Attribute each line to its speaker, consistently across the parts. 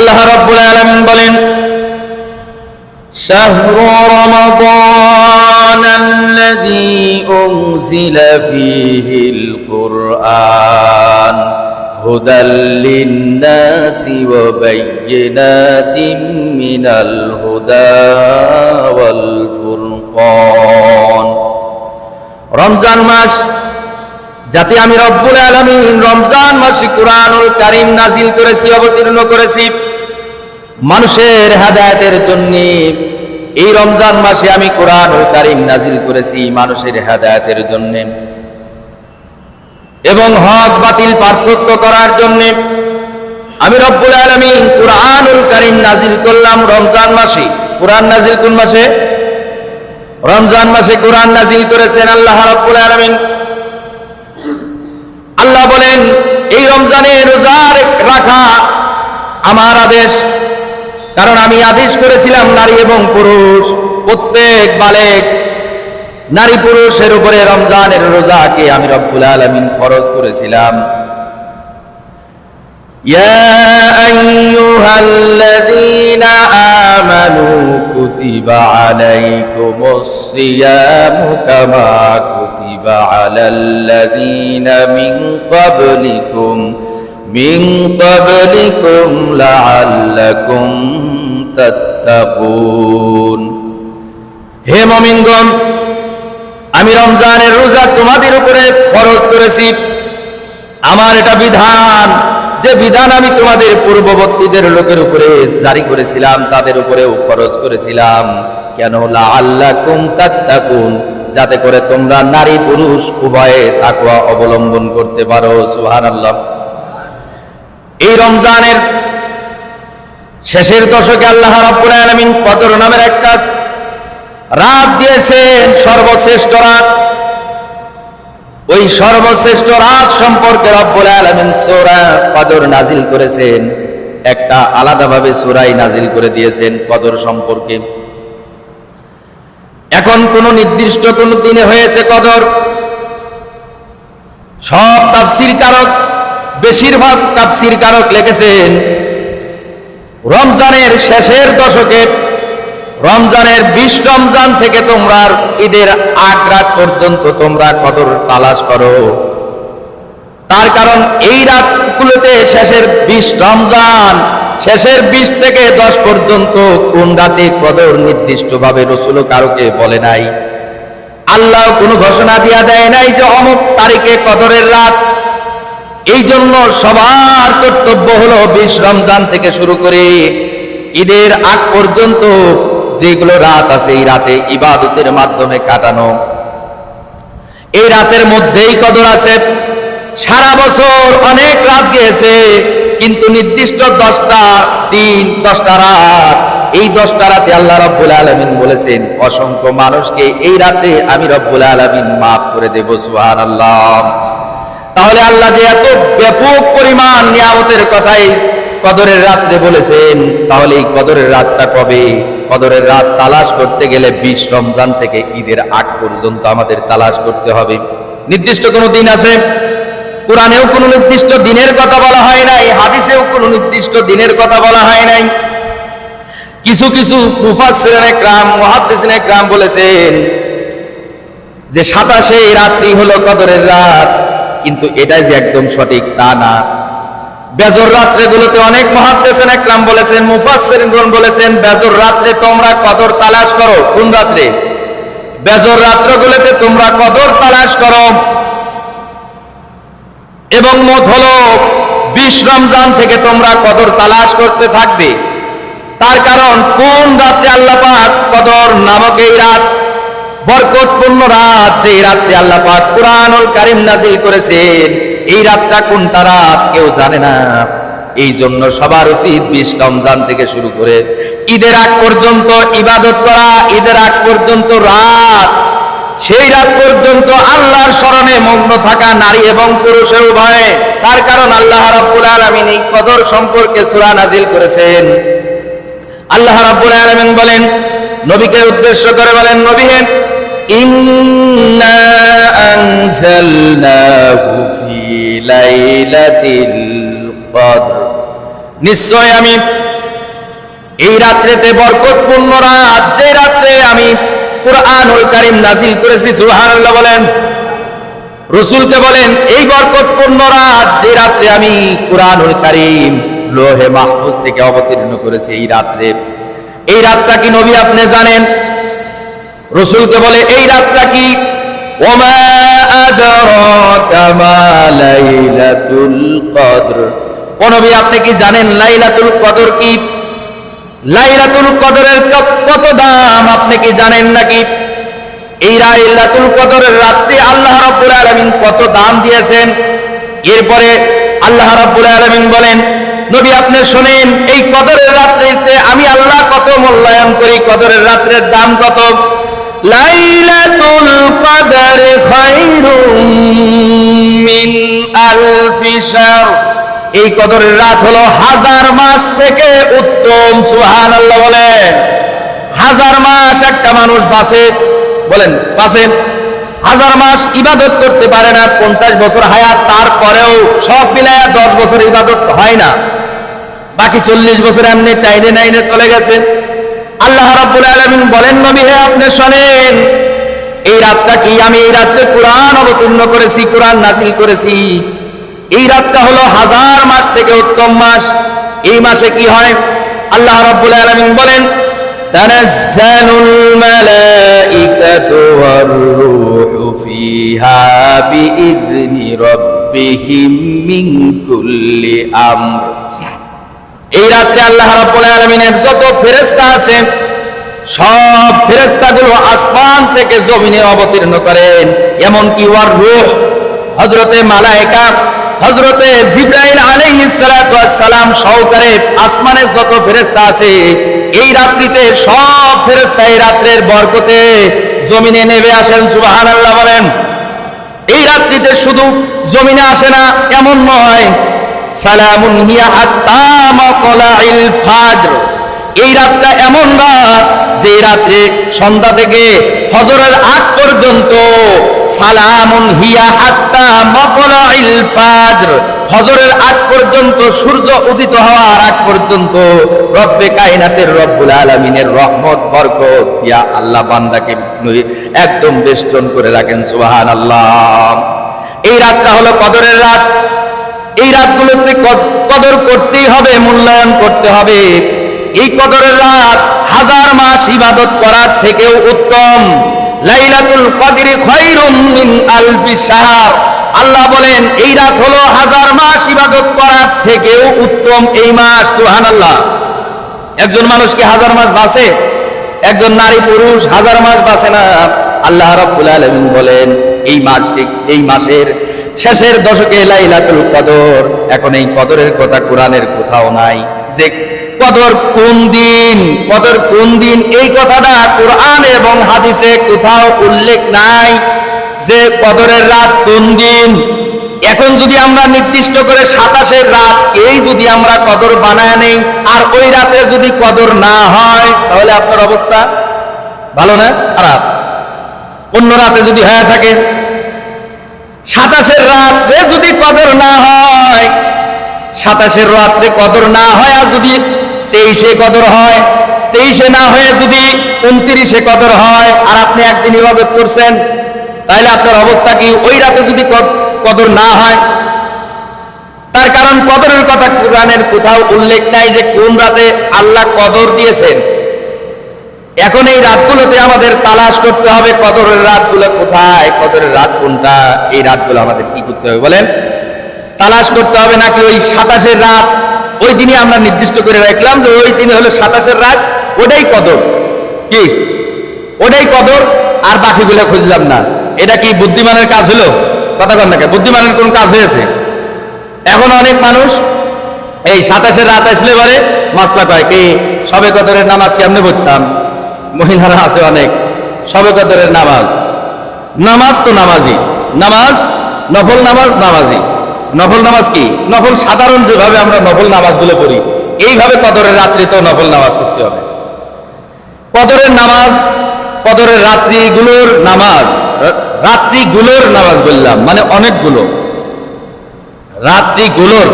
Speaker 1: আল্লাহ রাব্বুল আলামিন বলেন, শাহরু রমাদানাল্লাযী উনজিলা ফীহিল কুরআন হুদাল লিন-নাসি ওয়া বায়্যিনাতিন মিনাল হুদা ওয়াল ফুরকান। রমজান মাস, যাতে আমি রব্বুল আলামিন রমজান মাসে কুরআনুল কারীম নাজিল করেছি, অবতীর্ণ করেছি মানুষের হেদায়েতের জন্য। এই রমজান মাসে আমি কুরআনুল কারীম নাজিল করেছি মানুষের হেদায়েতের জন্য এবং হক বাতিল পার্থক্য করার জন্য। আমি রব্বুল আলামিন কুরআনুল কারীম নাজিল করলাম রমজান মাসে। কুরআন নাজিল কোন মাসে? রমজান মাসে কুরআন নাজিল করেছেন আল্লাহ রাব্বুল আলামিন। আল্লাহ বলেন, এই রমজানে রোজা রাখা আমার আদেশ, কারণ আমি আদেশ করেছিলাম নারী এবং পুরুষ, প্রত্যেক বালেক নারী পুরুষের উপরে রমজানের রোজাকে আমি রব্বুল আলামিন ফরজ করেছিলাম। ইয়া আইয়ুহাল্লাযীনা আমানু কুতিবা আলাইকুমুস সিয়ামু কামা কুতিবা আলাল্লাযীনা মিন ক্বাবলিকুম লাআল্লাকুম তাত্তাকুন। হে মুমিনগণ, আমি রমজানের রোজা তোমাদের উপরে ফরজ করেছি। আমার এটা বিধান, যে বিধান আমি তোমাদের পূর্ববর্তীদের লোকের উপরে জারি করেছিলাম, তাদের উপরেও ফরজ করেছিলাম। কেন? লাআল্লাকুম তাত্তাকুন, যাতে করে তোমরা নারী পুরুষ উভয়ে তাকওয়া অবলম্বন করতে পারো। সুবহানাল্লাহ। এই রমজানের শেষের দশকে আল্লাহ রাব্বুল আলামিন কদর নামের একটা রাত দিয়েছেন, সর্বশ্রেষ্ঠ রাত। ওই সর্বশ্রেষ্ঠ রাত সম্পর্কে রব্বুল আলামিন সূরা কদর নাজিল করেছেন। একটা আলাদাভাবে সূরাই নাজিল করে দিয়েছেন কদর সম্পর্কে। এখন কোন নির্দিষ্ট কোন দিনে হয়েছে কদর? সব তাফসীর কারক, বেশিরভাগ তাফসীর কারক লিখেছেন রমজানের শেষের দশকে, রমজানের 20 রমজান থেকে তোমরা ঈদের আগ রাত পর্যন্ত তোমরা কদর তালাশ করো। তার কারণ এই রাতগুলোতে শেষের 20 রমজান, শেষের 20 থেকে 10 পর্যন্ত কোন রাতে কদর নির্দিষ্টভাবে রাসূল কারোকে বলে নাই। আল্লাহ কোনো ঘোষণা দিয়া দেয় নাই যে অমুক তারিখে কদরের রাত। এই জন্য সবার কর্তব্য হলো 20 রমজান থেকে শুরু করে ঈদের আগ পর্যন্ত যেগুলো রাত আছে, এই রাতে ইবাদতের মাধ্যমে কাটানো। এই রাতের মধ্যেই কদর আছে। সারা বছর অনেক রাত গিয়েছে, কিন্তু নির্দিষ্ট 10টা দিন 10টা রাত, এই 10টা রাতে আল্লাহ রাব্বুল আলামিন বলেছেন অসংখ্য মানুষকে এই রাতে আমি রাব্বুল আলামিন মাফ করে দেব। সুবহানাল্লাহ। তাহলে আল্লাহ যে এত ব্যাপক পরিমাণ নিয়ামতের কথাই কদরের রাত্রে বলেছেন, তাহলে এই কদরের রাতটা কবে? কদরের রাত তালাশ করতে গেলে 20 রমজান থেকে ঈদের আগ পর্যন্ত আমাদের তালাশ করতে হবে। নির্দিষ্ট কোনো দিন আছে? কোরআনেও কোনো নির্দিষ্ট দিনের কথা বলা হয় নাই, হাদিসেও কোনো নির্দিষ্ট দিনের কথা বলা হয় নাই। কিছু কিছু মুফাসসিরিনে কিরাম, মুহাদ্দিসিনে কিরাম বলেছেন যে 27 রাত্রি হলো কদরের রাত, কিন্তু এটা যে একদম সঠিক তা না। বেজর রাত্রিগুলোতে অনেক মুহাদ্দিসিনে কিরাম বলেছেন, মুফাসসিরিনগণ বলেছেন বেজর রাত্রে তোমরা কদর তালাশ করো। কোন রাত্রে? বেজর রাত্রিগুলোতে তোমরা কদর তালাশ করো। এবং মত হলো 20 রমজান থেকে তোমরা কদর তালাশ করতে থাকবে। তার কারণ কোন রাত্রে আল্লাহ পাক কদর নামক এই রাত, বরকতপূর্ণ রাত, যে রাত্রে আল্লাহ পাক কুরআনুল কারীম নাযিল করেছেন, এই রাতটা কোনটা রাত কেউ জানে না। এই জন্য সবার উচিত 20 রমজান থেকে শুরু করে ঈদের আগ পর্যন্ত ইবাদত করা, ঈদের আগ পর্যন্ত রাত, সেই রাত পর্যন্ত আল্লাহর স্মরণে মগ্ন থাকা নারী এবং পুরুষের উভয়ে। তার কারণ আল্লাহ রাব্বুল আলামিন এই কদর সম্পর্কে সূরা নাজিল করেছেন। আল্লাহ রাব্বুল আলামিন বলেন, নবীকে উদ্দেশ্য করে বলেন, নবী হে, ইন্না আনজালনাহু ফি লাইলাতিল কদর, নিশ্চয় আমি এই রাত্রেতে বরকতপূর্ণ রাত, যে রাত্রে আমি কুরআনুল কারীম নাযিল করেছি। সুবহানাল্লাহ বলেন। রাসূলকে বলেন এই বরকতপূর্ণ রাত, যে রাত্রে আমি কুরআনুল কারীম লোহে মাহফুজ থেকে অবতীর্ণ করেছি, এই রাত্রে, এই রাতটা কি নবী আপনি জানেন? রাসূলকে বলে এই রাতটা কি? ওমা আদরাকা মা লাইলাতুল কদর। ও নবী আপনি কি জানেন লাইলাতুল কদর কি? লাইলাতুল কদরের কত দাম আপনি কি জানেন নাকি? এই লাইলাতুল কদরের রাত্রে আল্লাহ রাব্বুল আলামিন কত দাম দিয়েছেন। এরপরে আল্লাহ রাব্বুল আলামিন বলেন নবী আপনি শুনেন এই কদরের রাত্রিতে আমি আল্লাহ কত মূল্যায়ন করি, কদরের রাত্রের দাম কত। লাইলাতুল কদর খায়রুম মিন আলফি শাহর। এই কদরের রাত হলো 1000 মাস থেকে উত্তম। সুবহানাল্লাহ বলেন। 1000 মাস একটা মানুষ বাঁচে, বলেন বাঁচে, 1000 মাস ইবাদত করতে পারে না, 50 বছর হায়াত, তারপরেও সব মিলায়া 10 বছর ইবাদত হয় না, বাকি 40 বছর এমনি টাইনে নাইনে চলে গেছে। আল্লাহ রাব্বুল আলামিন বলেন নবী হে আপনি শুনেন এই রাতটা কি? আমি এই রাতে কুরআন অবতীর্ণ করেছি, কুরআন নাযিল করেছি। এই রাতটা হলো 1000 মাস থেকে উত্তম মাস। এই মাসে কি হয়? আল্লাহ রাব্বুল আলামিন বলেন তানাজ্জালুল মালাইকাতু ওয়ার রূহু ফিহা বিইذনি রাব্বিহিম মিন কুল্লি আমর। এই রাত্রে আল্লাহ রাব্বুল আলামিনের যত ফেরেশতা আছে সব ফেরেশতাগুলো আসমান থেকে জমিনে অবতীর্ণ করেন, এমনকি ওয়ার রূহ হযরতে মালায়েকা হযরতে জিবরাইল আলাইহিস সালাতু ওয়াস সালাম সহকারে আসমানের যত ফেরেশতা আছে এই রাত্রিতে সব ফেরেশতা এই রাত্রের বরকতে জমিনে নেমে আসেন। সুবহানাল্লাহ বলেন। এই রাত্রিতে শুধু জমিনে আসে না এমন নয়, সালামুন হিয়া হাত্তা মাতলাইল ফাজর। এই রাতটা এমন রাত যে রাত্রে সন্ধ্যা থেকে ফজরের আগ পর্যন্ত, সালামুন হিয়া হাত্তা মাতলাইল ফাজর, ফজরের আগ পর্যন্ত, সূর্য উদিত হওয়ার আগ পর্যন্ত রব্বে কায়নাতের রব্বুল আলামিনের রহমত বরকত দিয়া আল্লাহ বান্দাকে একদম বেষ্টন করে রাখেন। সুবহানাল্লাহ। এই রাতটা হলো কদরের রাত। এই রাতগুলোতে কদর করতেই হবে, মূল্যায়ন করতে হবে। এই কদরের রাত 1000 মাস ইবাদত করার থেকেও উত্তম। লাইলাতুল কদরি খায়রুম মিন আলফি শাহর। আল্লাহ বলেন এই রাত হলো 1000 মাস ইবাদত করার থেকেও উত্তম এই মাস। সুবহানাল্লাহ। একজন মানুষ কি 1000 মাস বাঁচে? একজন নারী পুরুষ 1000 মাস বাঁচে না। আল্লাহ রাব্বুল আলামিন বলেন এই মাসের শেষের দশকে লাইলাতুল কদর। এখন এই কদরের কথা কোরআনের কোথাও নাই, যে কদর কোন দিন, কদর কোন দিন, এই কথাটা কোরআন এবং হাদিসে কোথাও উল্লেখ নাই যে কদরের রাত কোন দিন। এখন যদি আমরা নির্দিষ্ট করে 27 রাত এই যদি আমরা কদর বানায় নেই, আর ওই রাতে যদি কদর না হয়, তাহলে আপনার অবস্থা ভালো না খারাপ? অন্য রাতে যদি হয়ে থাকে, 27 রাত্রে যদি কদর না হয়, 27 রাত্রে কদর না হয়, আর যদি 23-এ কদর হয়, 23-এ না হয়ে যদি 29-এ কদর হয়, আর আপনি একদিন ইবাদত করছেন, তাহলে আপনার অবস্থা কি? ওই রাতে যদি কদর না হয়, তার কারণ কদরের কথা কোরআনের কোথাও উল্লেখ নাই যে কোন রাতে আল্লাহ কদর দিয়েছেন। এখন এই রাতগুলোতে আমাদের তালাশ করতে হবে কদরের রাতগুলো কোথায়, কদরের রাত কোনটা। এই রাতগুলো আমাদের কি করতে হবে বলেন? তালাশ করতে হবে। নাকি ওই 27-এর রাত ওই দিনই আমরা নির্দিষ্ট করে রাখলাম যে ওই দিনে হলো 27-এর রাত, ওটাই কদর, কি ওটাই কদর, আর বাকিগুলো খুঁজলাম না। এটা কি বুদ্ধিমানের কাজ হলো? কথা কন না, বুদ্ধিমানের কোন কাজ হয়েছে? এখন অনেক মানুষ এই 27-এর রাত আসলে পরে মাসলা কয় কি সবে কদরের নামাজ কেমনে পড়তাম। মহিলারা আছে অনেক, সবে কদরের নামাজ তো নামাজি, নামাজ নফল নামাজ নামাজি। নফল নামাজ কি? নফল সাধারণ যেভাবে আমরা নফল নামাজগুলো পড়ি, এইভাবে কদরের রাত্রি তো নফল নামাজ পড়তে হবে। কদরের নামাজ, কদরের রাত্রিগুলোর নামাজ বললাম, মানে অনেকগুলো রাত্রিগুলোর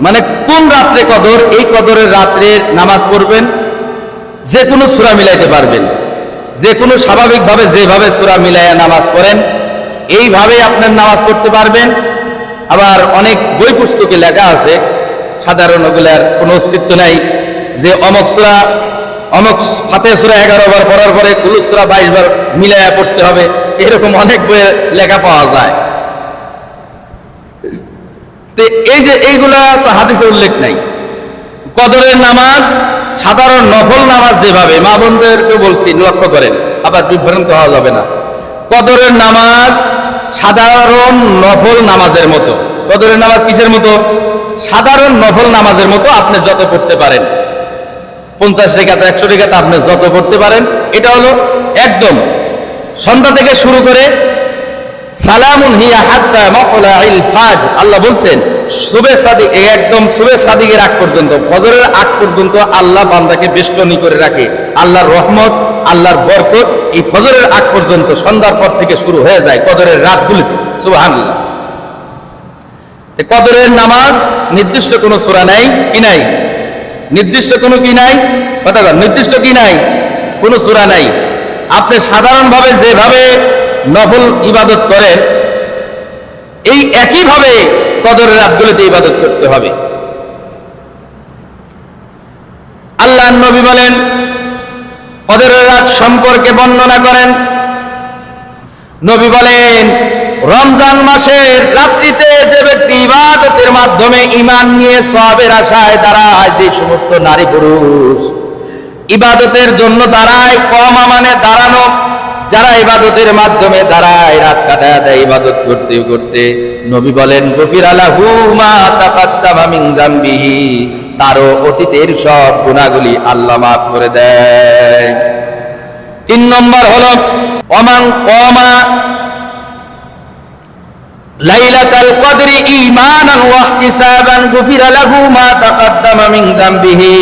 Speaker 1: মানে কোন রাত্রে কদর, এই কদরের রাত্রে নামাজ পড়বেন, যে কোনো সূরা মিলাইতে পারবেন, যে কোনো স্বাভাবিকভাবে যেভাবে সূরা মিলাইয়া নামাজ পড়েন এইভাবে আপনার নামাজ পড়তে পারবেন। আবার অনেক বই পুস্তকে লেখা আছে, সাধারণ ওগুলার কোনো অস্তিত্ব নাই, যে অমক সূরা অমক ফাতিহা সূরা 11 বার পড়ার পরে কুল সূরা 22 বার মিলাইয়া পড়তে হবে, এরকম অনেক বইয়ে লেখা পাওয়া যায়। তো এই যে এইগুলা তো হাদিসে উল্লেখ নাই। কদরের নামাজ সাধারণ নফল নামাজ যেভাবে, মা বোনদেরকে বলছি লক্ষ্য করেন, আবার বিভ্রান্ত হওয়া যাবে না। কদরের নামাজ সাধারণ নফল নামাজের মতো। কদরের নামাজ কিসের মতো? সাধারণ নফল নামাজের মতো। আপনি যত পড়তে পারেন, 50 রেখাত 100 রেখাত আপনি যত পড়তে পারেন। এটা হলো একদম সন্ধ্যা থেকে শুরু করে সালামুন হিয়া হাত্তা মাতলাইল ফাজ, আল্লাহ বলছেন সুবে সাদিক, একদম সুবে সাদিকের আগ পর্যন্ত, ফজরের আগ পর্যন্ত আল্লাহ বান্দাকে বেষ্টনী করে রাখে। আল্লাহর রহমত, আল্লাহর বরকত এই ফজরের আগ পর্যন্ত, সন্ধ্যার পর থেকে শুরু হয়ে যায় কদরের রাতগুলিতে। সুবহানাল্লাহ। কদরের নামাজ নির্দিষ্ট কোনো সূরা নাই, কি নাই? নির্দিষ্ট কোনো কি নাই? কথা বল, নির্দিষ্ট কি নাই? কোনো সূরা নাই। আপনি সাধারণভাবে যেভাবে নফল ইবাদত করেন এই একইভাবে কদরের রাতগুলিতে ইবাদত করতে হবে। আল্লাহর নবী বলেন, কদরের রাত সম্পর্কে বর্ণনা করেন, নবী বলেন রমজান মাসের রাত্রিতে যে ব্যক্তি ইবাদতের মাধ্যমে ঈমান নিয়ে সওয়াবের আশায় দাঁড়ায়, যে সমস্ত নারী পুরুষ ইবাদতের জন্য দাঁড়ায়, কওমা মানে দাঁড়ানো, যারা ইবাদতের মাধ্যমে দাঁড়ায়, রাত কাটায় দেয় ইবাদত করতে করতে, নবী বলেন গফিরা লাহু মা তাকাদ্দামা মিন যামবিহি, তারও অতীতের সব গুনাহগুলি আল্লাহ মাফ করে দেয়। 3 নম্বর হলো ওমান কওমা লাইলাতাল কদরি ঈমানান ওয়া ইহতিসাবান গফিরা লাহু মা তাকাদ্দামা মিন যামবিহি,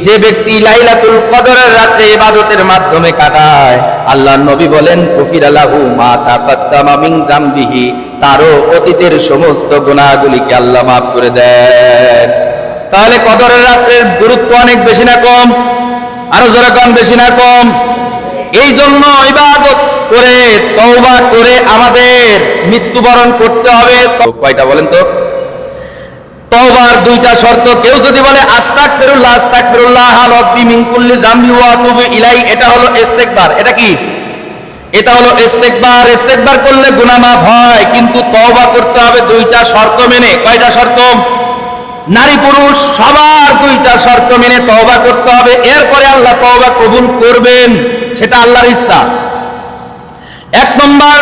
Speaker 1: যে ব্যক্তি লাইলাতুল কদরের রাতে ইবাদতের মাধ্যমে কাটায়, আল্লাহর নবী বলেন গফিরা লাহু মা তাকাদ্দামা মিন যামবিহি, তারও অতীতের সমস্ত গুনাহগুলিকে আল্লাহ মাফ করে দেন। তাহলে কদরের রাতের গুরুত্ব অনেক বেশি না কম? আরো জোরে কম, বেশি না কম? এই জন্য ইবাদত করে তওবা করে আমাদের মৃত্যুবরণ করতে হবে। কয়টা বলেন তো? তওবার 2টা শর্ত। কেউ যদি বলে আস্তাগফিরুল্লাহ আস্তাগফিরুল্লাহ রাব্বি মিন কুল্লি যামবি ওয়া আতুবু ইলাই, এটা হলো ইস্তেগফার। এটা কি? এটা হলো ইস্তেগফার। ইস্তেগফার করলে গুনাহ মাফ হয়, কিন্তু তওবা করতে হবে 2টা শর্ত মেনে। কয়টা শর্ত? নারী পুরুষ সবার 2টা শর্ত মেনে তওবা করতে হবে, এরপরে আল্লাহ তওবা কবুল করবেন, সেটা আল্লাহর ইচ্ছা। 1 নম্বর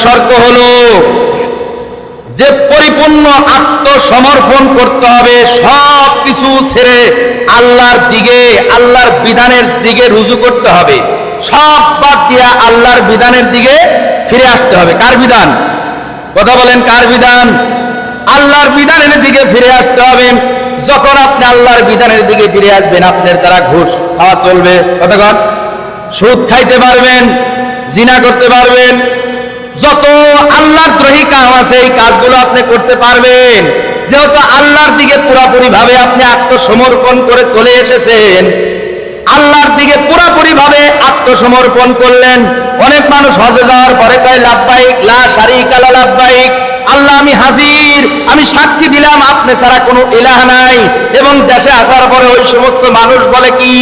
Speaker 1: শর্ত হলো যে পরিপূর্ণ আত্মসমর্পণ করতে হবে, সব কিছু ছেড়ে আল্লাহর দিকে, আল্লাহর বিধানের দিকে রুজু করতে হবে, সব বাদ দিয়া আল্লাহর বিধানের দিকে ফিরে আসতে হবে। কার বিধান? কথা বলেন, কার বিধান? আল্লাহর বিধানের দিকে ফিরে আসতে হবে। যখন আপনি আল্লাহর বিধানের দিকে ফিরে আসবেন, আপনার দ্বারা ঘুষ খাওয়া চলবে, কতক্ষণ সুদ খাইতে পারবেন, জিনা করতে পারবেন, যত আল্লাহর দ্রোহী কাজ আছে এই কাজগুলো আপনি করতে পারবেন। যেহেতু আল্লাহর দিকে পুরোপুরি ভাবে আপনি আত্মসমর্পণ করে চলে এসেছেন, আল্লাহর দিকে পুরোপুরি ভাবে আত্মসমর্পণ করলেন। অনেক মানুষ হজে যাওয়ার পরে কয় লাব্বাইক লা শারীকা লা লাব্বাইক, আল্লাহ আমি হাজির, আমি সাক্ষী দিলাম আপনি ছাড়া কোনো ইলাহ নাই। এবং দেশে আসার পরে ওই সমস্ত মানুষ বলে কি,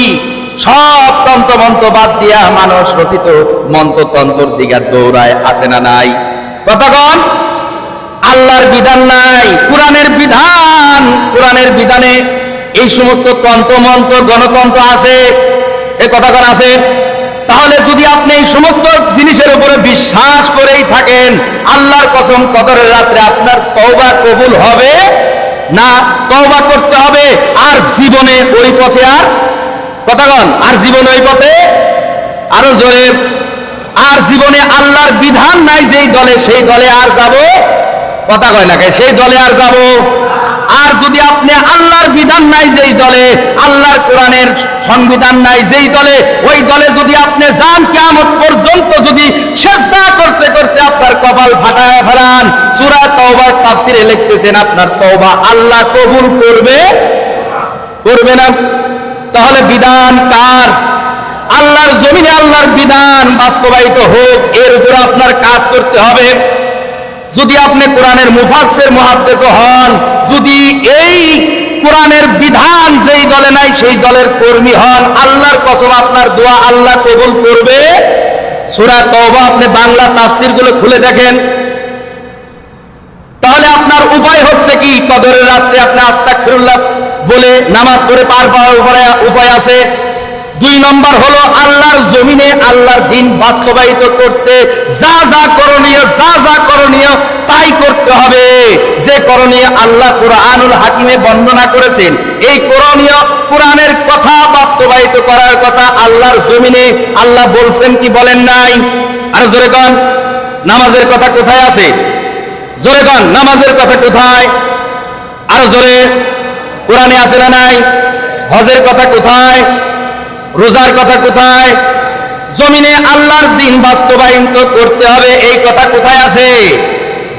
Speaker 1: সব তন্ত্রমন্ত্র বাদ দিয়া মানুষ রচিত মন্ত্রতন্ত্রের দিকে দৌড়ায়, আছে না নাই? কতক্ষণ আল্লাহর বিধান নাই, কোরআনের বিধান, কোরআনের বিধানে এই সমস্ত তন্ত্রমন্ত্র গণতন্ত্র আছে, এ কতক্ষণ আছে? তাহলে যদি আপনি এই সমস্ত জিনিসের উপরে বিশ্বাস করেই থাকেন, আল্লাহর কসম কদরের রাত্রে আপনার তওবা কবুল হবে না। তওবা করতে হবে, আর জীবনে ওই পথে আর কতক্ষণ, আর জীবনে ওই পথে, আরো জোরে, আর জীবনে আল্লাহর বিধান নাই যেই দলে, সেই দলে আর যাব, কথা কয় না, সেই দলে আর যাব। আর যদি আপনি আল্লাহর বিধান নাই যেই দলে, আল্লাহর কোরআনের সংবিধান নাই যেই দলে, ওই দলে যদি আপনি যান, কিয়ামত পর্যন্ত যদি সিজদা করতে করতে আপনার কপাল ফাটায় ফেলান। সূরা তাওবার তাফসিরে লিখতেছেন আপনার তওবা আল্লাহ কবুল করবে না। তাহলে বিধান কার? আল্লাহর জমিনে আল্লাহর বিধান বাস্তবায়িত হোক, এর উপর আপনার কাজ করতে হবে। যদি আপনি কোরআনের মুফাসসির মুহাদ্দিস হন, যদি এই কোরআনের বিধান যেই দলে নাই সেই দলের কর্মী হন, আল্লাহর কসম আপনার দোয়া আল্লাহ কবুল করবে। সূরা তাওবা আপনি বাংলা তাফসিরগুলো খুলে দেখেন। তাহলে আপনার উপায় হচ্ছে কি? কদরের রাত্রে আপনি আস্তাগফিরুল্লাহ বলে নামাজ পড়ে পার পাওয়ার উপায় আছে। 2 নম্বর হলো আল্লাহর জমিনে আল্লাহর দ্বীন বাস্তবায়িত করতে যা যা করণীয় তাই করতে হবে। যে করণীয় আল্লাহ কুরআনুল হাকিমে বর্ণনা করেছেন, এই করণীয় কোরআনের কথা বাস্তবায়িত করার কথা আল্লাহর জমিনে আল্লাহ বলছেন কি বলেন নাই? আর জোরে কোন নামাজের কথা কোথায় আছে? জোরে কোন নামাজের কথা কোথায়? আর জোরে কোরআনে আছে না নাই? হজের কথা কোথায়? রোজার কথা কোথায়? জমিনে আল্লাহর দ্বীন বাস্তবায়িত করতে হবে, এই কথা কোথায় আছে?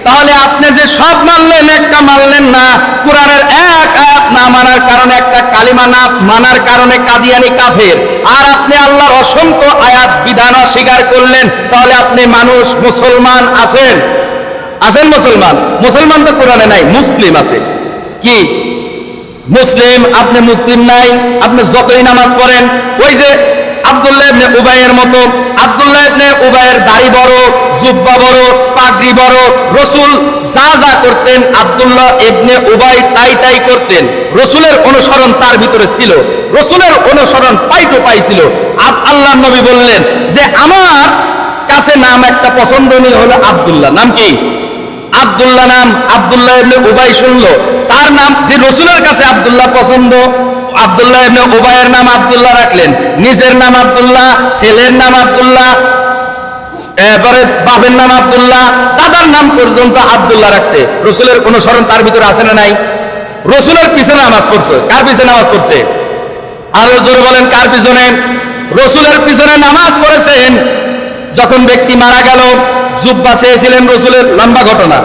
Speaker 1: তাহলে আপনি যে সব মানলেন, একটা মানলেন না। কোরআনের এক আয়াত না মানার কারণে, একটা কালিমা না মানার কারণে কাদিয়ানি কাফের। আর আপনি আল্লাহর অসংখ্য আয়াত বিধান অস্বীকার করলেন। তাহলে আপনি মানুষ, মুসলমান আছেন? মুসলমান তো কোরআনে নাই, মুসলিম আছে। কি মুসলিম? আপনি মুসলিম নাই। আপনি যতই নামাজ পড়েন, ওই যে আব্দুল্লাহ ইবনে উবাইয়ের মতো, আব্দুল্লাহ ইবনে উবাইয়ের দাড়ি বড়, জুব্বা বড়, পাগড়ি বড়। রাসূল যা যা করতেন আব্দুল্লাহ ইবনে উবাই তাই করতেন। রাসূলের অনুসরণ তার ভিতরে ছিল, রাসূলের অনুসরণ পাইছিল। আল্লাহর নবী বললেন যে আমার কাছে নাম একটা পছন্দনীয় হলো আব্দুল্লাহ। নাম কি? আব্দুল্লাহ নাম। আব্দুল্লাহ ইবনে উবাই শুনলো, তার নাম যে রাসূলের কাছে আব্দুল্লাহ পছন্দ, আব্দুল্লাহ ইবনে উবাইয়ের নাম আব্দুল্লাহ রাখলেন। নিজের নাম আব্দুল্লাহ, ছেলের নাম আব্দুল্লাহ, এরপরে বাপের নাম আব্দুল্লাহ, দাদার নাম পর্যন্ত আব্দুল্লাহ রাখছে। রাসূলের অনুসরণ তার ভিতরে আছে না নাই? রাসূলের পিছনে নামাজ পড়ছে। কার পিছনে নামাজ পড়ছে? আরো জোরে বলেন, কার পিছনে? রাসূলের পিছনে নামাজ পড়েছেন। যখন ব্যক্তি মারা গেল, জুব্বা চেয়েছিলেন রাসূলের, লম্বা ঘটনা।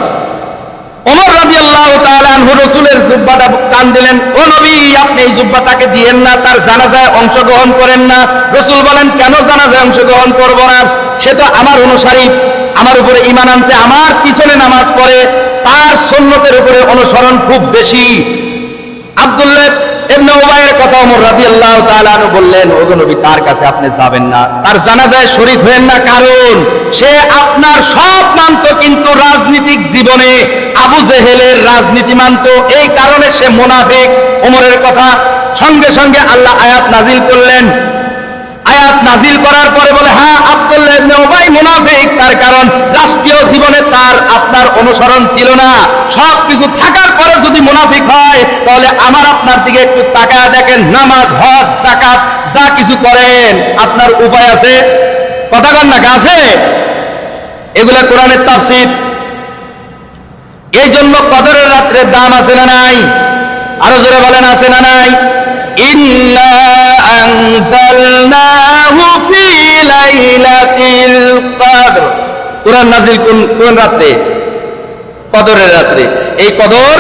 Speaker 1: ওমর রাদিয়াল্লাহু তাআলা আনহু রাসূলের জুব্বাটা টান দিলেন, ও নবী আপনি এই জুব্বাটাকে দিয়েন না, তার জানাজায় অংশগ্রহণ করেন না। রাসূল বলেন, কেন জানাজায় অংশগ্রহণ করব না? সে তো আমার অনুসারী, আমার উপরে ঈমান আনছে, আমার পিছনে নামাজ পড়ে, তার সুন্নতের উপরে অনুসরণ খুব বেশি। আব্দুল্লাহ ইবনে উবাইয়ের কথা ওমর রাদিয়াল্লাহু তাআলা আনহু বললেন, ওগো নবী তার কাছে আপনি যাবেন না, তার জানাজায় শরীক হবেন না, কারণ সে আপনার সব মানত, কিন্তু রাজনৈতিক জীবনে আবু জেহেলের রাজনীতি মানত, এই কারণে সে মুনাফিক। ওমরের কথা সঙ্গে সঙ্গে আল্লাহ আয়াত নাজিল করলেন। আয়াত নাজিল করার পরে বলে, হ্যাঁ আব্দুল্লাহ ইবনে উবাই মুনাফিক, তার কারণ রাষ্ট্রীয় জীবনে তার আপনার অনুসরণ ছিল না। সবকিছু থাকার পরে যদি মুনাফিক হয়, তাহলে আমার আপনার দিকে একটু তাকায় দেখেন, নামাজ, হজ, যাকাত যা কিছু করেন, আপনার উপায় আছে? কথা কন না, আছে? এগুলা কোরআনের তাফসীর। এই জন্য কদরের রাত্রের দাম আছে না নাই? আরো জোরে বলেন, আছে না নাই? ইন্না আনজালনাহু ফি লাইলাতিল কদর। কোরআন নাযিল কোন রাতে? কদরের রাতে। এই কদর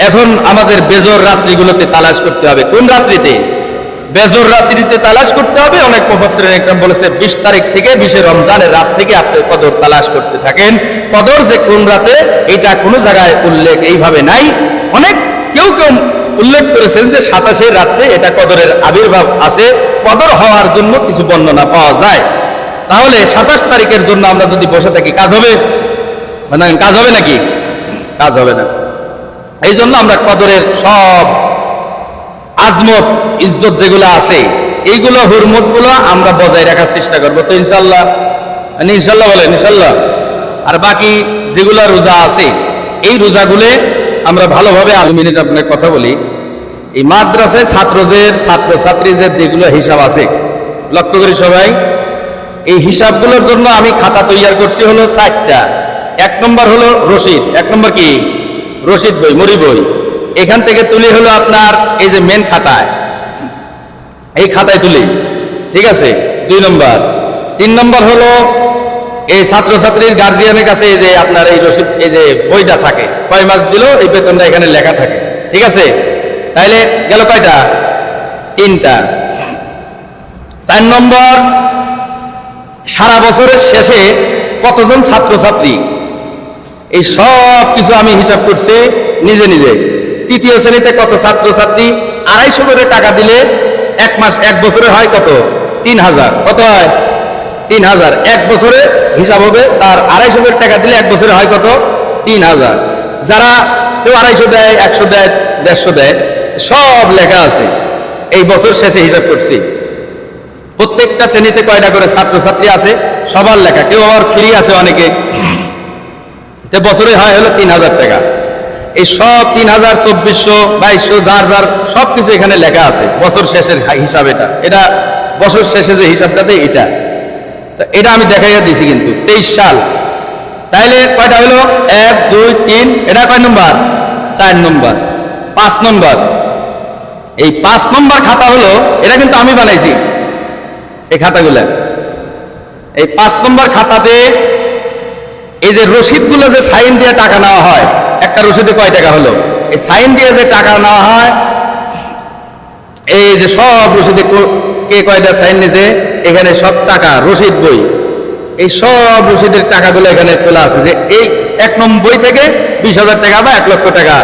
Speaker 1: এখন আমাদের বেজর রাত্রিগুলোতে তালাশ করতে হবে। কোন রাত্রিতে? বেজর রাত্রিতে তালাশ করতে হবে। অনেক মুফাসসিরিন একদম বলেছে 20 তারিখ থেকে 20 রমজানের রাত থেকে আপনি কদর তালাশ করতে থাকেন। কদর যে কোন রাতে, এটা কোনো জায়গায় উল্লেখ এইভাবে নাই। অনেক কেউ উল্লেখ করেছেন যে 27 রাত্রে এটা কদরের আবির্ভাব আছে, কদর হওয়ার জন্য কিছু বর্ণনা পাওয়া যায়। তাহলে 27 তারিখের জন্য আমরা যদি বসে থাকি, কাজ হবে? মানে কাজ হবে নাকি? কাজ হবে না। এই জন্য আমরা কদরের সব আজমত, ইজ্জত যেগুলো আছে, এইগুলো হুরমত গুলো আমরা বজায় রাখার চেষ্টা করবো। তো ইনশাল্লাহ, ইনশাল্লাহ বলেন, ইনশাল্লাহ। আর বাকি যেগুলো রোজা আছে, এই রোজাগুলো আমরা ভালোভাবে মিনিট আপনার কথা বলি। এই মাদ্রাসায় ছাত্রছাত্রীদের যেগুলো হিসাব আছে, লক্ষ্য করি সবাই, এই হিসাবগুলোর জন্য আমি খাতা তৈরি করছি হলো 4টা। 1 নম্বর হলো রশিদ। 1 নম্বর কি? রশিদ বই, মরি বই। এখান থেকে তুলি হলো আপনার এই যে মেন খাতায়, এই খাতায় তুলি, ঠিক আছে? 2 নম্বর। 3 নম্বর হলো এই ছাত্রছাত্রীর গার্জিয়ানের কাছে এই যে আপনার এই রসিদ, এই যে বইটা থাকে, কয় মাস দিল এই বেতনটা এখানে লেখা থাকে, ঠিক আছে? তাইলে গেল কয়টা? 3টা। 4 নম্বর, সারা বছরের শেষে কতজন ছাত্রছাত্রী, এই সব কিছু আমি হিসাব করছি নিজে নিজে। তৃতীয় শ্রেণীতে কত ছাত্রছাত্রী, 250 করে টাকা দিলে এক বছরে হয় কত? 3000। কত হয়? 3000। এক বছরে হিসাব হবে তার 250 করে টাকা দিলে এক বছরে হয় কত? 3000। যারা কেউ 250 দেয়, 100 দেয়, 150 দেয়, সব লেখা আছে। এই বছর শেষে হিসাব করছি প্রত্যেকটা শ্রেণীতে কয়টা করে ছাত্রছাত্রী আছে সবার লেখা। কেউ আবার ফ্রি আছে অনেকে, বছরে হয় হলো 3000 টাকা। এই সব 3000, 2400, 2200, যার যার সবকিছু এখানে লেখা আছে। বছর শেষের হিসাব এটা বছর শেষে যে হিসাবটাতে এটা, তো এটা আমি দেখাইয়া দিছি কিন্তু 23 সাল। তাইলে কয়টা হলো? 1, 2, 3, এটা কয় নম্বর? 4 নম্বর। 5 নম্বর, এই 5 নম্বর খাতা হলো, এটা কিন্তু আমি বানাইছি এই খাতাগুলা। এই 5 নম্বর খাতাতে এই যে রসিদগুলো যে সাইন দিয়ে টাকা নেওয়া হয়, একটা রসিদে কয় টাকা হলো, এই সাইন দিয়ে যে টাকা নেওয়া হয়, এই যে সব রসিদে কে কয়টা সাইন নিয়েছে, এখানে সব টাকা রসিদ বই, এই সব রসিদের টাকাগুলো এখানে তোলা আছে যে এই 1 নম্বর বই থেকে 20,000 টাকা বা 1 লক্ষ টাকা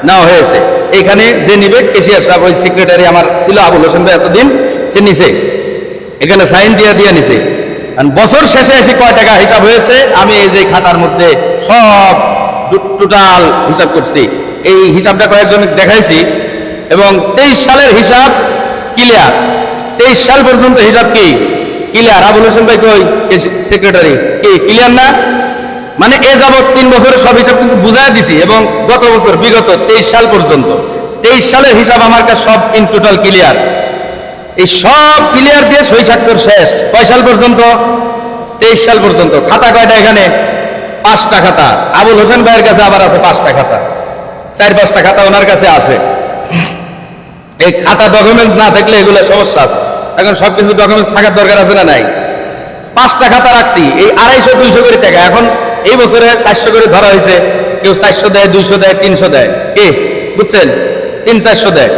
Speaker 1: নেওয়া হয়েছে। এখানে যে নিবে কেশিয়ার সাহেব, ওই সেক্রেটারি আমার ছিল আবুল হোসেন ভাই, এতদিন সে নিছে, এখানে সাইন দিয়ে নিছে। বছর শেষে এসে কয় টাকা হিসাব হয়েছে আমি এই যে খাতার মধ্যে সব টোটাল হিসাব করছি। এই হিসাবটা কয়েকজন দেখাইছি এবং 23 সালের হিসাব ক্লিয়ার। 23 সাল পর্যন্ত হিসাব কি ক্লিয়ার। আবুল হোসেন ভাই কই সেক্রেটারি, কি ক্লিয়ার না? মানে এ যাবৎ 3 বছরের সব হিসাব কিন্তু বুঝাই দিছি এবং গত বছর বিগত 23 সাল পর্যন্ত 23 সালের হিসাব আমার কাছে সব ইন টোটাল ক্লিয়ার। এই সব ক্লিয়ার দিয়ে সই স্বাক্ষর শেষ। কয় সাল পর্যন্ত? 23 সাল পর্যন্ত। খাতা কয়টা এখানে? 5টা খাতা। আবুল হোসেন ভাইয়ের কাছে আবার আছে 5টা খাতা, 4-5টা খাতা ওনার কাছে আছে। এই খাতা ডকুমেন্টস না থাকলে এগুলো সমস্যা আছে। এখন সবকিছু ডকুমেন্টস থাকার দরকার আছে না নাই? 5টা খাতা রাখছি, এই 250-200 করে টাকা। এখন এই বছরে 400 করে ধরা হয়েছে, কেউ 400 দেয়, 200 দেয়, 300 দেয়, কি বুঝছেন? 300-400 দেয়।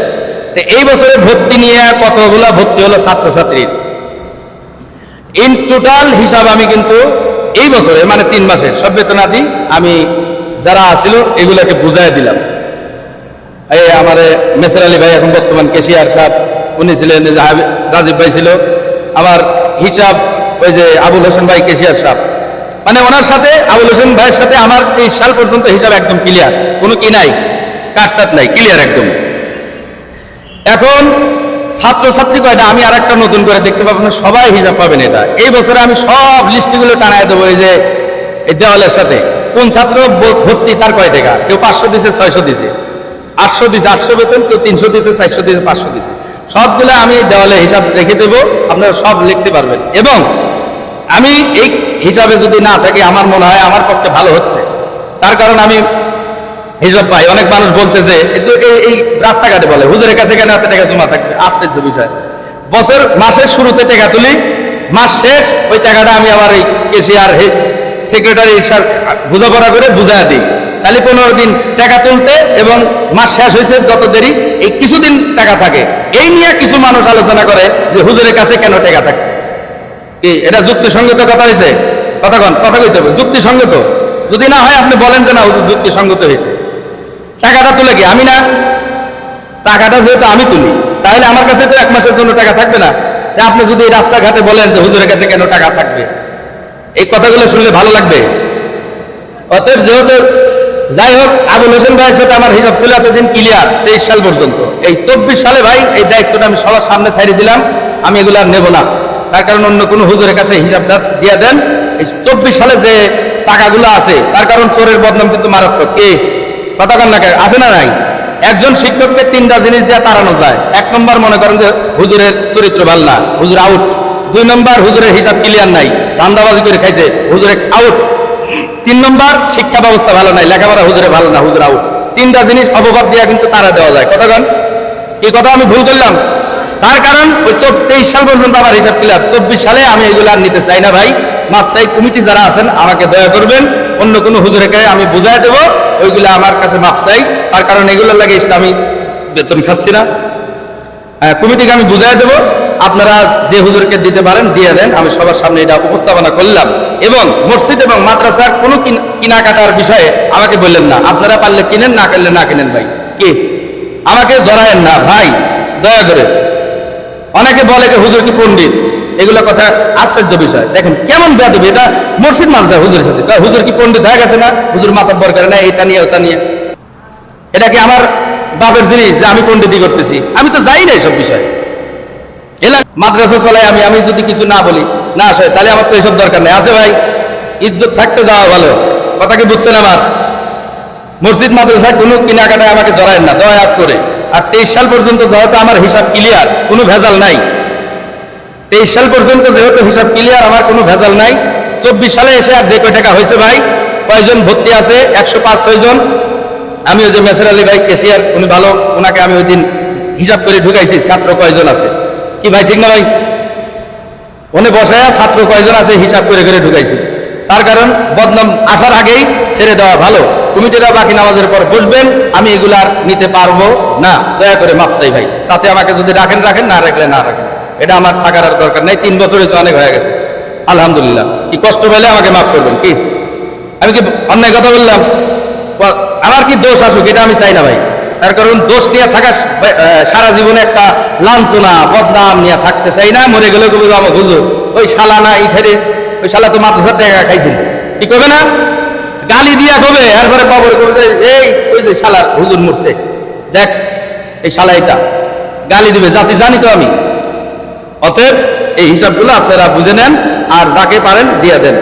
Speaker 1: তো এই বছরে ভর্তি নিয়ে কতগুলা ভর্তি হলো ছাত্রছাত্রীর, ইন টোটাল হিসাব আমি কিন্তু এই বছরে মানে 3 মাসের সব বেতনাদি আমি যারা আসিল এগুলাকে বুঝাই দিলাম। এই আমার মেসের আলী ভাই এখন বর্তমান কেশিয়ার সাহেব, উনি ছিলেন, রাজীব ভাই ছিল আমার হিসাব, ওই যে আবুল হোসেন ভাই কেশিয়ার সাহেব, মানে ওনার সাথে আবুল হোসেন ভাইয়ের সাথে আমার 23 সাল পর্যন্ত হিসাব একদম ক্লিয়ার, কোনো কি নাই, কাটসাট নাই, ক্লিয়ার একদম। এখন ছাত্রছাত্রী কয়টা আমি আর একটা নতুন করে দেখতে পাবেন, সবাই হিসাব পাবেন এটা। এই বছরে আমি সব লিস্টগুলো টানায় দেবো এই যে এই দেওয়ালের সাথে, কোন ছাত্র ভর্তি তার কয় টাকা, কেউ 500 দিছে, 600 দিছে, 800 দিছে, 800 বেতন, কেউ 300 দিছে, 400 দিছে, 500 দিছে, সবগুলো আমি দেওয়ালে হিসাব রেখে দেবো, আপনারা সব লিখতে পারবেন। এবং আমি এই হিসাবে যদি না থাকে আমার মনে হয় আমার পক্ষে ভালো হচ্ছে, তার কারণ আমি হিসাব পাই। অনেক মানুষ বলতেছে এই রাস্তাঘাটে বলে হুজুরের কাছে কেন এত টাকা জমা থাকবে, আশ্চর্য বিষয়। বছর মাসের শুরুতে টাকা তুলি, মাস শেষ ওই টাকাটা আমি আবার এই কেশিয়ার সেক্রেটারি বোঝাপড়া করে বুঝাই দিই, তাহলে 15 দিন টাকা তুলতে এবং মাস শেষ হয়েছে যত দেরি, এই কিছুদিন টাকা থাকে। এই নিয়ে কিছু মানুষ আলোচনা করে যে হুজুরের কাছে কেন টাকা থাকে, কি এটা যুক্তিসঙ্গত কথা হয়েছে? কথা কইতে হবে যুক্তিসঙ্গত। যদি না হয় আপনি বলেন যে না হুজুর যুক্তিসঙ্গত হয়েছে। টাকাটা তুলে কি আমি না? টাকাটা যেহেতু আমি তুলি, তাহলে আমার কাছে তো 1 মাসের জন্য টাকা থাকবে না। আপনি যদি রাস্তাঘাটে বলেন যে হুজুরের কাছে কেন টাকা থাকবে, এই কথাগুলো শুনলে ভালো লাগবে? অতএব যেহেতু যাই হোক, আবুল হোসেন ভাইয়ের সাথে আমার হিসাব ছিল এতদিন ক্লিয়ার 23 সাল পর্যন্ত। এই 24 সালে ভাই এই দায়িত্বটা আমি সবার সামনে ছাড়িয়ে দিলাম, আমি এগুলো আর নেব না। তার কারণ অন্য কোনো হুজুরের কাছে হিসাবটা দিয়ে দেন। এই 24 সালে যে টাকাগুলো আছে তার কারণ চোরের বদনাম কিন্তু মারাত্মক। কি কথা কান না আছে না নাই? একজন শিক্ষককে 3টা জিনিস দিয়ে তাড়ানো যায়। 1 নম্বর মনে করেন যে হুজুরের চরিত্র ভালো না, হুজুর আউট। 2 নম্বর হুজুরের হিসাব ক্লিয়ার নাই, ধান্দাবাজি করে খাইছে, হুজুরে আউট। 3 নম্বর শিক্ষা ব্যবস্থা ভালো নাই, লেখাপড়া হুজুরে ভালো না, হুজুর আউট। 3টা জিনিস অপবাদ দিয়ে কিন্তু তারা দেওয়া যায়। কথা কান কি কথা আমি ভুল করলাম? তার কারণ ওই 23 সাল পর্যন্ত আমার হিসাব ক্লিয়ার। 24 সালে আমি এগুলো আর নিতে চাই না ভাই, মাফসাই কমিটি যারা আছেন আমাকে দয়া করবেন, অন্য কোনো হুজুরকে আমি বুঝাই দেবো, ওইগুলো আমার কাছে মাফসাই, তার কারণ এগুলোর লাগে ইসলামী বেতন খাচ্ছি না। কমিটিকে আমি বুঝাই দেবো, আপনারা যে হুজুরকে দিতে পারেন দিয়ে দেন। আমি সবার সামনে এটা উপস্থাপনা করলাম। এবং মসজিদ এবং মাদ্রাসার কোনো কেনাকাটার বিষয়ে আমাকে বললেন না, আপনারা পারলে কিনেন, না করলে না কিনেন ভাই, কি আমাকে জড়ায়েন না ভাই, দয়া করে। অনেকে বলে যে হুজুর কি পণ্ডিত, এগুলো কথা আশ্চর্য বিষয়। দেখেন কেমন বেয়াদবি, এটা মসজিদ মাদ্রাসা হুজুরের সাথে, হুজুর কি পণ্ডিত হয়ে গেছে না, হুজুর মাতাব্বর করে না, এটা নিয়ে ওটা নিয়ে। এটা কি আমার বাপের জিনিস যে আমি পণ্ডিতি করতেছি? আমি তো যাই না এইসব বিষয়ে। মাদ্রাসা চলাই আমি যদি কিছু না বলি, না আসে, তাহলে আমার তো এইসব দরকার নেই। আছে ভাই, ইজ্জত থাকতে যাওয়া ভালো, কথা কি বুঝছেন আমার? মসজিদ মাদ্রাসায় কোনো কেনাকাটায় আমাকে জড়ায় না, দয়া করে। আর 23 সাল পর্যন্ত যেহেতু আমার হিসাব ক্লিয়ার, কোনো ভেজাল নাই। 23 সাল পর্যন্ত যেহেতু হিসাব ক্লিয়ার, আমার কোনো ভেজাল নাই। 24 সালে এসে আর যে কয় টাকা হয়েছে ভাই, কয়জন ভর্তি আছে? 105-6 জন। আমি ওই যে মেসের আলী ভাই ক্যাশিয়ার, উনি ভালো, ওনাকে আমি ওই দিন হিসাব করে ঢুকাইছি ছাত্র কয়জন আছে। কি ভাই ঠিক না ভাই? উনি বসায় ছাত্র কয়জন আছে হিসাব করে করে ঢুকাইছি। তার কারণ বদনাম আসার আগেই ছেড়ে দেওয়া ভালো। কমিটিরা বাকি নামাজের পর বসবেন, আমি এগুলার নিতে পারবো না, দয়া করে মাফ চাই ভাই। তাতে আমাকে যদি রাখেন রাখেন, না রাখলে না রাখেন, এটা আমার থাকার আর দরকার নেই। 3 বছর হয়েছে, অনেক হয়ে গেছে, আলহামদুলিল্লাহ। কি কষ্ট পেলে আমাকে মাফ করবেন। কি আমি কি অন্যায় কথা বললাম? আমার কি দোষ আসুক, এটা আমি চাই না ভাই। তার কারণ দোষ নিয়ে থাকা সারা জীবনে একটা লাঞ্ছনা বদনাম নিয়ে থাকতে চাই না। মরে গেলে কবি আমার হুজুর ওই শালা না, এই ফেরে ওই শালা তো মাদ্রাসার টাকা খাইছিল, কি করবে না? গালি দিয়া কবে, এরপরে কবর করবে এই ওই যে শালার হুজুর মরছে, দেখ এই শালা, এটা গালি দিবে, জাতি জানি তো আমি। অতএব এই হিসাবগুলো আপনারা বুঝে নেন, আর যাকে পারেন দিয়ে দেন।